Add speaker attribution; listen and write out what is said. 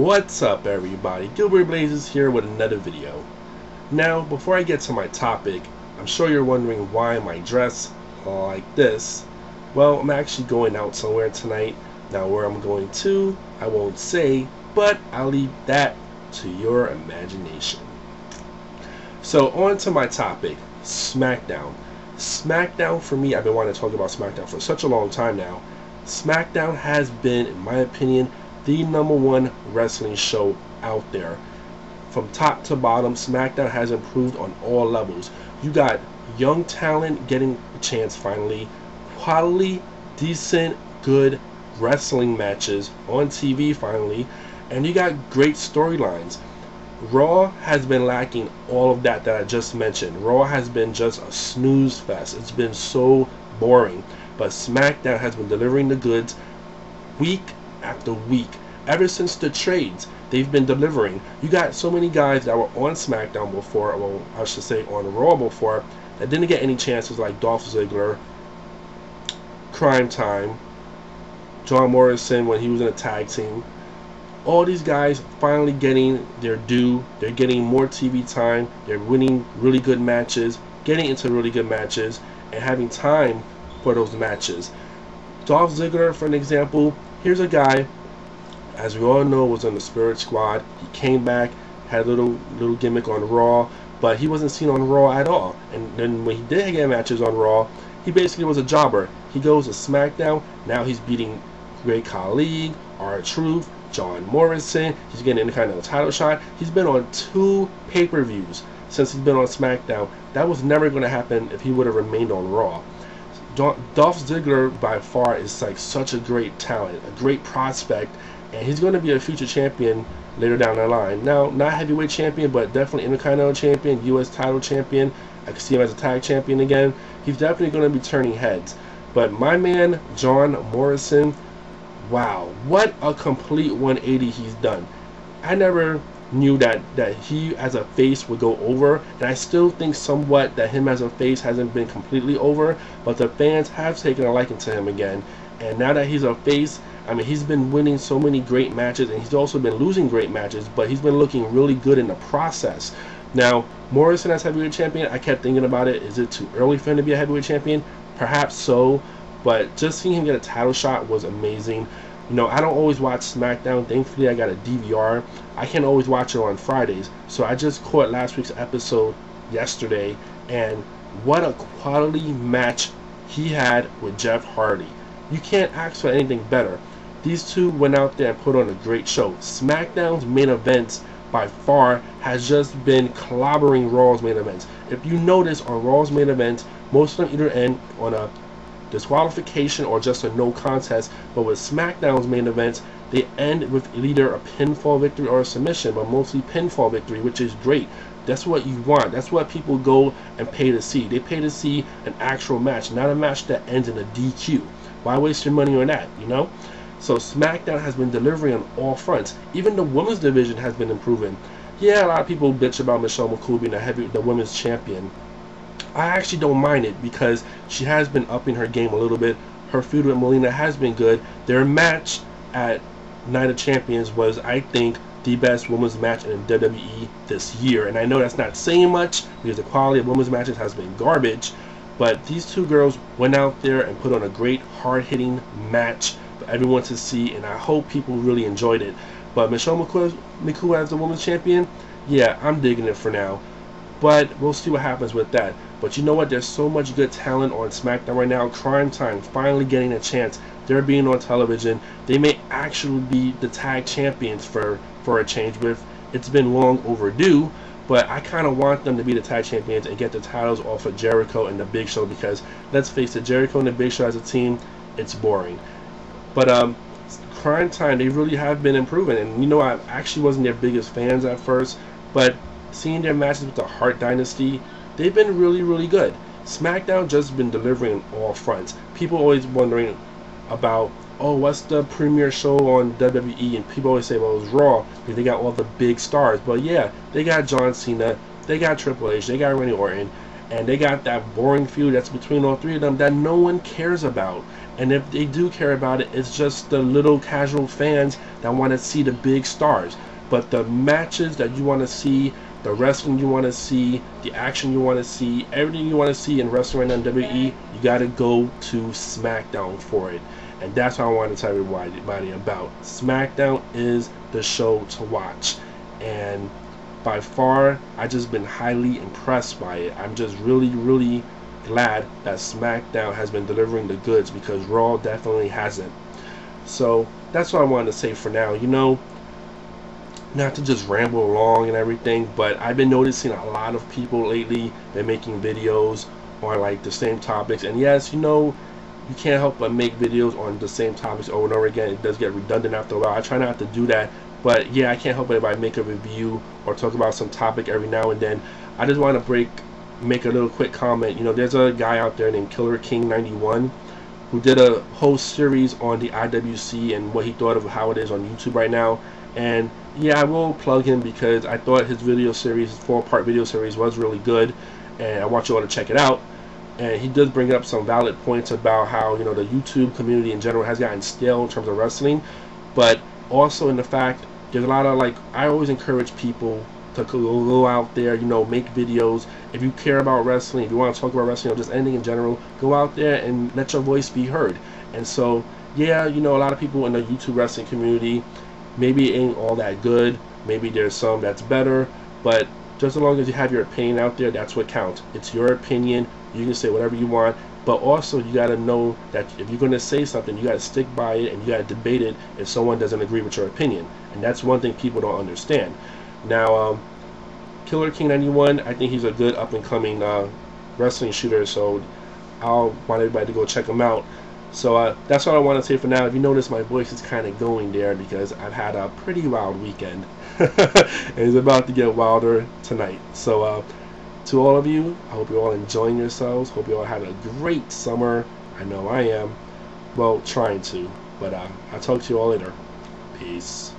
Speaker 1: What's up everybody, gilbertblaze is here with another video. Now before I get to my topic, I'm sure you're wondering why am I dressed like this. Well, I'm actually going out somewhere tonight. Now where I'm going to, I won't say, but I'll leave that to your imagination. So on to my topic, SmackDown. SmackDown for me, I've been wanting to talk about SmackDown for such a long time now. SmackDown has been, in my opinion, the #1 wrestling show out there. From top to bottom, SmackDown has improved on all levels. You got young talent getting a chance finally, quality, decent, good wrestling matches on TV finally, and you got great storylines. Raw has been lacking all of that I just mentioned. Raw has been just a snooze fest. It's been so boring. But SmackDown has been delivering the goods week after week. Ever since the trades, they've been delivering. You got so many guys that were on SmackDown before, well, I should say on Raw before, that didn't get any chances, like Dolph Ziggler, Cryme Tyme, John Morrison when he was in a tag team. All these guys finally getting their due. They're getting more TV time. They're winning really good matches, getting into really good matches, and having time for those matches. Dolph Ziggler, for an example, here's a guy, as we all know, was on the Spirit Squad. He came back, had a little gimmick on Raw, but he wasn't seen on Raw at all. And then when he did get matches on Raw, he basically was a jobber. He goes to SmackDown. Now he's beating Great Khali, R-Truth, John Morrison. He's getting any kind of title shot. He's been on 2 pay-per-views since he's been on SmackDown. That was never going to happen if he would have remained on Raw. Dolph Ziggler by far is like such a great talent, a great prospect, and he's going to be a future champion later down the line. Now, not heavyweight champion, but definitely Intercontinental champion, U.S. title champion. I can see him as a tag champion again. He's definitely going to be turning heads. But my man, John Morrison, wow, what a complete 180 he's done. I never knew that he as a face would go over, and I still think somewhat that him as a face hasn't been completely over, but the fans have taken a liking to him again. And now that he's a face, I mean, he's been winning so many great matches, and he's also been losing great matches, but he's been looking really good in the process. Now, Morrison as heavyweight champion, I kept thinking about it. Is it too early for him to be a heavyweight champion? Perhaps so, but just seeing him get a title shot was amazing. You know, I don't always watch SmackDown. Thankfully, I got a DVR. I can't always watch it on Fridays. So I just caught last week's episode yesterday, and what a quality match he had with Jeff Hardy. You can't ask for anything better. These two went out there and put on a great show. SmackDown's main events by far has just been clobbering Raw's main events. If you notice on Raw's main events, most of them either end on a disqualification or just a no contest, but with SmackDown's main events, they end with either a pinfall victory or a submission, but mostly pinfall victory, which is great. That's what you want. That's what people go and pay to see. They pay to see an actual match, not a match that ends in a DQ. Why waste your money on that, you know? So SmackDown has been delivering on all fronts. Even the women's division has been improving. Yeah, a lot of people bitch about Mccool being the women's champion. I actually don't mind it because she has been upping her game a little bit. Her feud with Melina has been good. Their match at Night of Champions was, I think, the best women's match in WWE this year. And I know that's not saying much because the quality of women's matches has been garbage. But these two girls went out there and put on a great hard-hitting match for everyone to see, and I hope people really enjoyed it. But Mccool as the women's champion, yeah, I'm digging it for now. But we'll see what happens with that. But you know what? There's so much good talent on SmackDown right now. Cryme Tyme finally getting a chance. They're being on television. They may actually be the tag champions for a change. With it's been long overdue, but I kind of want them to be the tag champions and get the titles off of Jericho and the Big Show, because let's face it, Jericho and the Big Show as a team, it's boring. But Cryme Tyme, they really have been improving, and you know, I actually wasn't their biggest fans at first, but seeing their matches with the Hart Dynasty, they've been really good. SmackDown just been delivering on all fronts. People always wondering about, oh, what's the premiere show on WWE? And people always say, well, it was Raw because they got all the big stars. But yeah, they got John Cena, they got Triple H, they got Randy Orton, and they got that boring feud that's between all 3 of them that no one cares about. And if they do care about it, it's just the little casual fans that want to see the big stars. But the matches that you want to see, the wrestling you want to see, the action you want to see, everything you want to see in wrestling right now in WWE, you got to go to SmackDown for it. And that's what I want to tell everybody about. SmackDown is the show to watch. And by far, I've just been highly impressed by it. I'm just really glad that SmackDown has been delivering the goods, because Raw definitely hasn't. So that's what I wanted to say for now. You know, not to just ramble along and everything, but I've been noticing a lot of people lately been making videos on like the same topics. And yes, you know, you can't help but make videos on the same topics over and over again. It does get redundant after a while. I try not to do that, but yeah, I can't help it if I make a review or talk about some topic every now and then. I just want to make a little quick comment. You know, there's a guy out there named Killer King 91 who did a whole series on the IWC and what he thought of how it is on YouTube right now. And yeah, I will plug him because I thought his video series, his 4-part video series, was really good, and I want you all to check it out. And he does bring up some valid points about how, you know, the YouTube community in general has gotten stale in terms of wrestling, but also in the fact there's a lot of, like, I always encourage people to go out there, you know, make videos. If you care about wrestling, if you want to talk about wrestling or just anything in general, go out there and let your voice be heard. And so, yeah, you know, a lot of people in the YouTube wrestling community, maybe it ain't all that good. Maybe there's some that's better, but just as long as you have your opinion out there, that's what counts. It's your opinion. You can say whatever you want, but also you got to know that if you're going to say something, you got to stick by it, and you got to debate it if someone doesn't agree with your opinion. And that's one thing people don't understand. Now, Killer King 91, I think he's a good up-and-coming wrestling shooter, so I'll want everybody to go check him out. So that's all I want to say for now. If you notice, my voice is kind of going there because I've had a pretty wild weekend. And it's about to get wilder tonight. So to all of you, I hope you're all enjoying yourselves. Hope you all had a great summer. I know I am. Well, trying to. But I'll talk to you all later. Peace.